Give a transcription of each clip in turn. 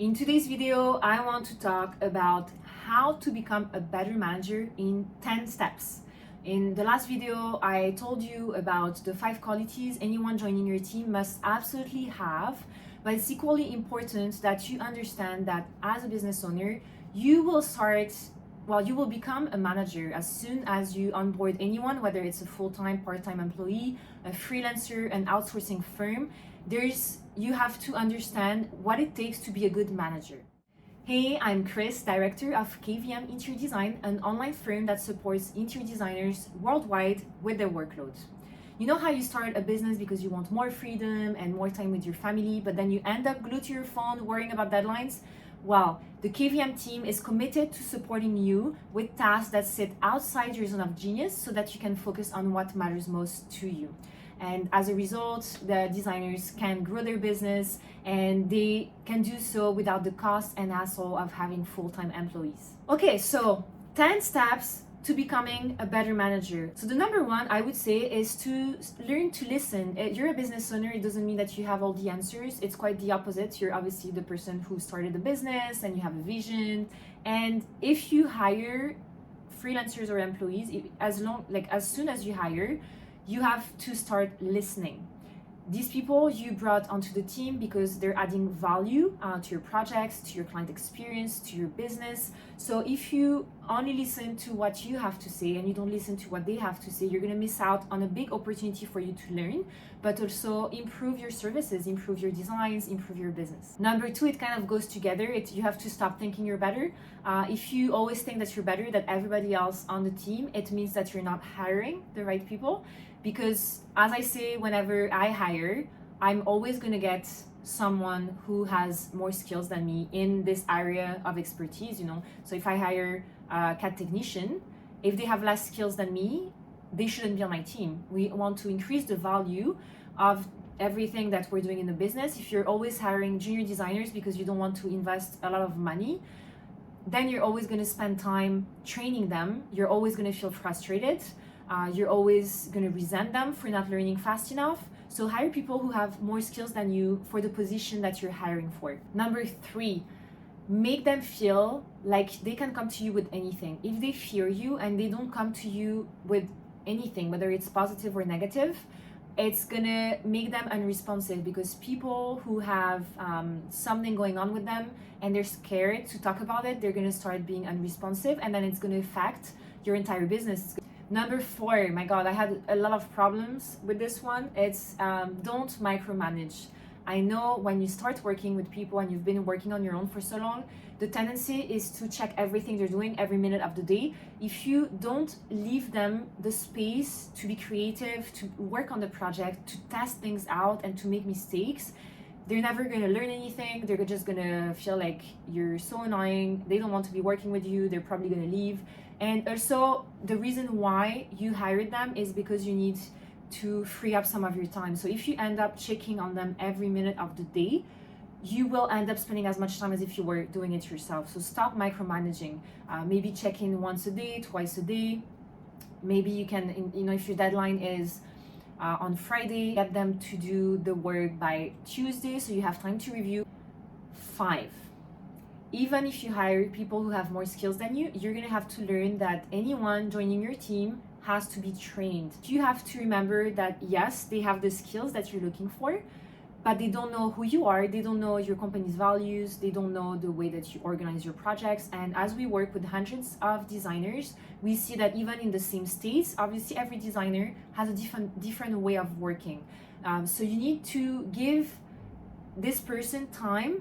In today's video, I want to talk about how to become a better manager in 10 steps. In the last video, I told you about the 5 qualities anyone joining your team must absolutely have, but it's equally important that you understand that as a business owner, you will become a manager as soon as you onboard anyone, whether it's a full-time, part-time employee, a freelancer, an outsourcing firm. You have to understand what it takes to be a good manager. Hey, I'm Chris, director of KVM Interior Design, an online firm that supports interior designers worldwide with their workload. You know how you start a business because you want more freedom and more time with your family, but then you end up glued to your phone worrying about deadlines? Well, the KVM team is committed to supporting you with tasks that sit outside your zone of genius so that you can focus on what matters most to you. And as a result, the designers can grow their business and they can do so without the cost and hassle of having full-time employees. Okay, so 10 steps to becoming a better manager. So the number one, I would say, is to learn to listen. You're a business owner, it doesn't mean that you have all the answers. It's quite the opposite. You're obviously the person who started the business and you have a vision. And if you hire freelancers or employees, as soon as you hire, you have to start listening. These people you brought onto the team because they're adding value to your projects, to your client experience, to your business. So if you only listen to what you have to say and you don't listen to what they have to say, you're going to miss out on a big opportunity for you to learn, but also improve your services, improve your designs, improve your business. Number two, it kind of goes together. You have to stop thinking you're better. If you always think that you're better than everybody else on the team, it means that you're not hiring the right people. Because as I say, whenever I hire, I'm always going to get someone who has more skills than me in this area of expertise, So if I hire a CAD technician, if they have less skills than me, they shouldn't be on my team. We want to increase the value of everything that we're doing in the business. If you're always hiring junior designers because you don't want to invest a lot of money, then you're always going to spend time training them. You're always going to feel frustrated. You're always going to resent them for not learning fast enough. So hire people who have more skills than you for the position that you're hiring for. Number three, make them feel like they can come to you with anything. If they fear you and they don't come to you with anything, whether it's positive or negative, it's gonna make them unresponsive, because people who have something going on with them and they're scared to talk about it, they're gonna start being unresponsive, and then it's gonna affect your entire business. Number four, my God, I had a lot of problems with this one. It's don't micromanage. I know when you start working with people and you've been working on your own for so long, the tendency is to check everything they're doing every minute of the day. If you don't leave them the space to be creative, to work on the project, to test things out and to make mistakes, they're never going to learn anything. They're just going to feel like you're so annoying. They don't want to be working with you. They're probably going to leave. And also, the reason why you hired them is because you need to free up some of your time. So if you end up checking on them every minute of the day, you will end up spending as much time as if you were doing it yourself. So stop micromanaging. Maybe check in once a day, twice a day. Maybe you can, if your deadline is on Friday, get them to do the work by Tuesday so you have time to review. 5. Even if you hire people who have more skills than you, you're gonna have to learn that anyone joining your team has to be trained. You have to remember that yes, they have the skills that you're looking for, but they don't know who you are, they don't know your company's values, they don't know the way that you organize your projects. And as we work with hundreds of designers, we see that even in the same states, obviously every designer has a different way of working. So you need to give this person time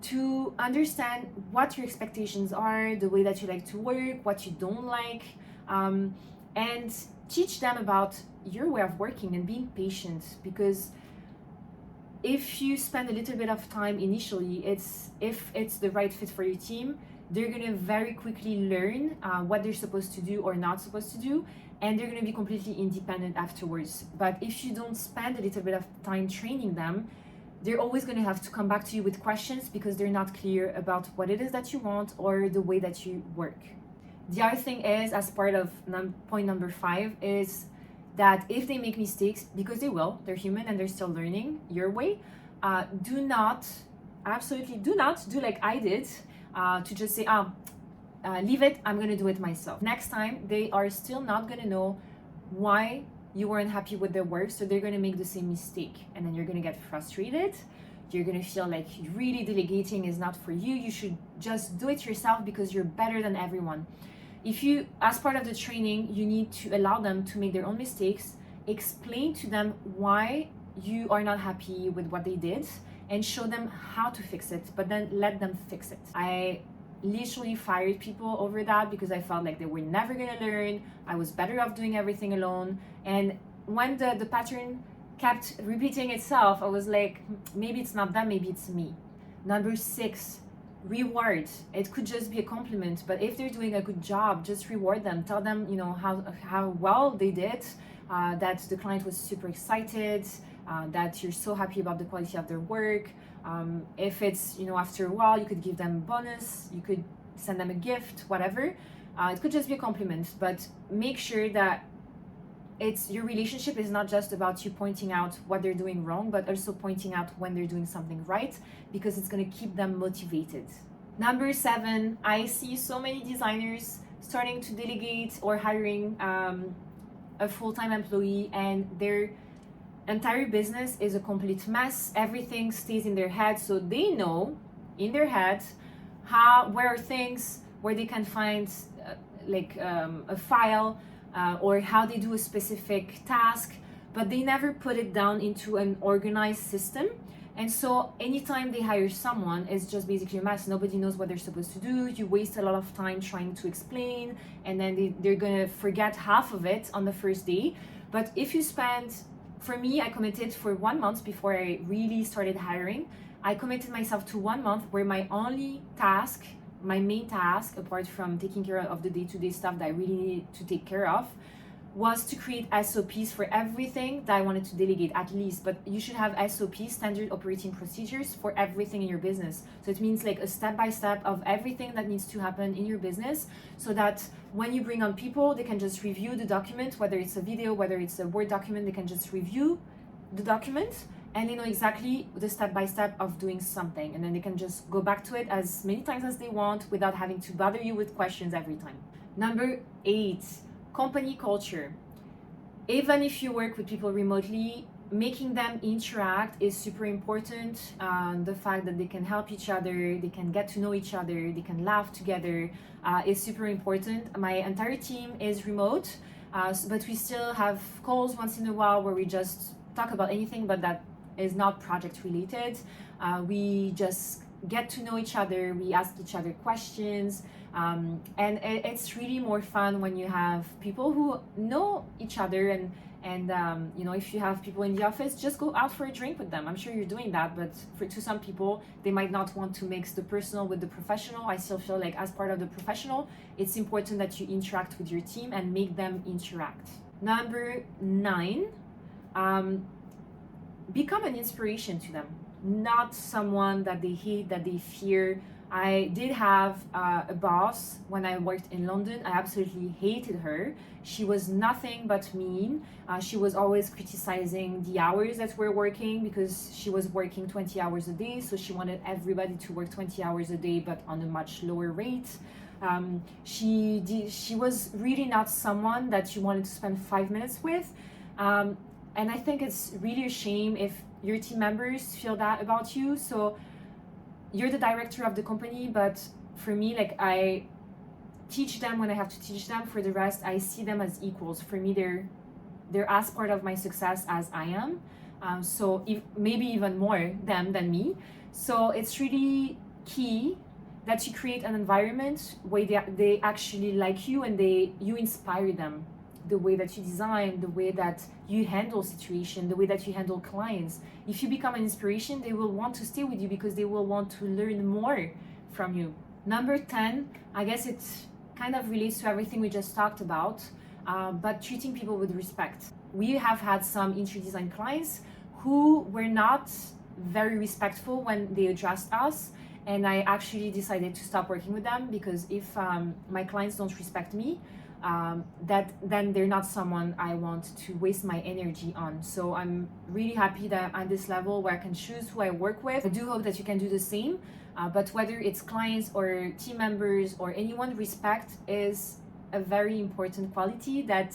to understand what your expectations are, the way that you like to work, what you don't like, and teach them about your way of working and being patient. Because if you spend a little bit of time initially, if it's the right fit for your team, they're gonna very quickly learn what they're supposed to do or not supposed to do, and they're gonna be completely independent afterwards. But if you don't spend a little bit of time training them, they're always going to have to come back to you with questions because they're not clear about what it is that you want or the way that you work. The other thing is, as part of point number 5, is that if they make mistakes, because they will, they're human and they're still learning your way, do not absolutely do not do like I did, to just say, leave it, I'm gonna do it myself. Next time, they are still not gonna know why you weren't happy with their work, so they're gonna make the same mistake, and then you're gonna get frustrated. You're gonna feel like really delegating is not for you. You should just do it yourself because you're better than everyone. If you, as part of the training, you need to allow them to make their own mistakes, explain to them why you are not happy with what they did, and show them how to fix it, but then let them fix it. I literally fired people over that because I felt like they were never gonna learn. I was better off doing everything alone. And when the pattern kept repeating itself, I was like, maybe it's not them, maybe it's me. Number 6, reward. It could just be a compliment, but if they're doing a good job, just reward them. Tell them, you know, how well they did, that the client was super excited, that you're so happy about the quality of their work. If it's, you know, after a while, you could give them a bonus, you could send them a gift, whatever. It could just be a compliment, but make sure that it's, your relationship is not just about you pointing out what they're doing wrong, but also pointing out when they're doing something right, because it's going to keep them motivated. Number 7, I see so many designers starting to delegate or hiring a full-time employee, and their entire business is a complete mess. Everything stays in their head, so they know in their head where are things where they can find a file, or how they do a specific task, but they never put it down into an organized system. And so anytime they hire someone, it's just basically a mess. Nobody knows what they're supposed to do. You waste a lot of time trying to explain, and then they're gonna forget half of it on the first day. But if you spend, for me, I committed for 1 month before I really started hiring. I committed myself to 1 month where my only task, my main task, apart from taking care of the day-to-day stuff that I really needed to take care of, was to create SOPs for everything that I wanted to delegate, at least. But you should have SOPs, standard operating procedures, for everything in your business. So it means like a step-by-step of everything that needs to happen in your business, so that when you bring on people, they can just review the document, whether it's a video, whether it's a Word document, they can just review the document, and they know exactly the step-by-step of doing something, and then they can just go back to it as many times as they want without having to bother you with questions every time. Number 8, company culture. Even if you work with people remotely, making them interact is super important. The fact that they can help each other, they can get to know each other, they can laugh together, is super important. My entire team is remote, but we still have calls once in a while where we just talk about anything, but that is not project related. We just get to know each other, we ask each other questions, and it's really more fun when you have people who know each other. And you know, if you have people in the office, just go out for a drink with them. I'm sure you're doing that, but to some people, they might not want to mix the personal with the professional. I still feel like as part of the professional, it's important that you interact with your team and make them interact. Number 9, become an inspiration to them, not someone that they hate, that they fear. I did have a boss when I worked in London. I absolutely hated her. She was nothing but mean. She was always criticizing the hours that we're working, because she was working 20 hours a day. So she wanted everybody to work 20 hours a day, but on a much lower rate. She was really not someone that you wanted to spend 5 minutes with. And I think it's really a shame if your team members feel that about you. So you're the director of the company, but for me, like, I teach them when I have to teach them. For the rest, I see them as equals. For me, they're as part of my success as I am. So maybe even more them than me. So it's really key that you create an environment where they actually like you, and you inspire them. The way that you design, the way that you handle situation, the way that you handle clients. If you become an inspiration, they will want to stay with you because they will want to learn more from you. Number 10, I guess it kind of relates to everything we just talked about, but treating people with respect. We have had some interior design clients who were not very respectful when they addressed us, and I actually decided to stop working with them, because if my clients don't respect me, then they're not someone I want to waste my energy on. So I'm really happy that I'm at this level where I can choose who I work with. I do hope that you can do the same, but whether it's clients or team members or anyone, respect is a very important quality that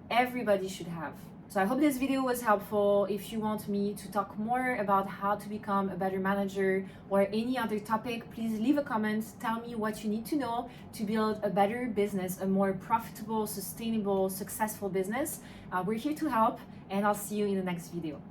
everybody should have. So I hope this video was helpful. If you want me to talk more about how to become a better manager or any other topic, please leave a comment. Tell me what you need to know to build a better business, a more profitable, sustainable, successful business. We're here to help, and I'll see you in the next video.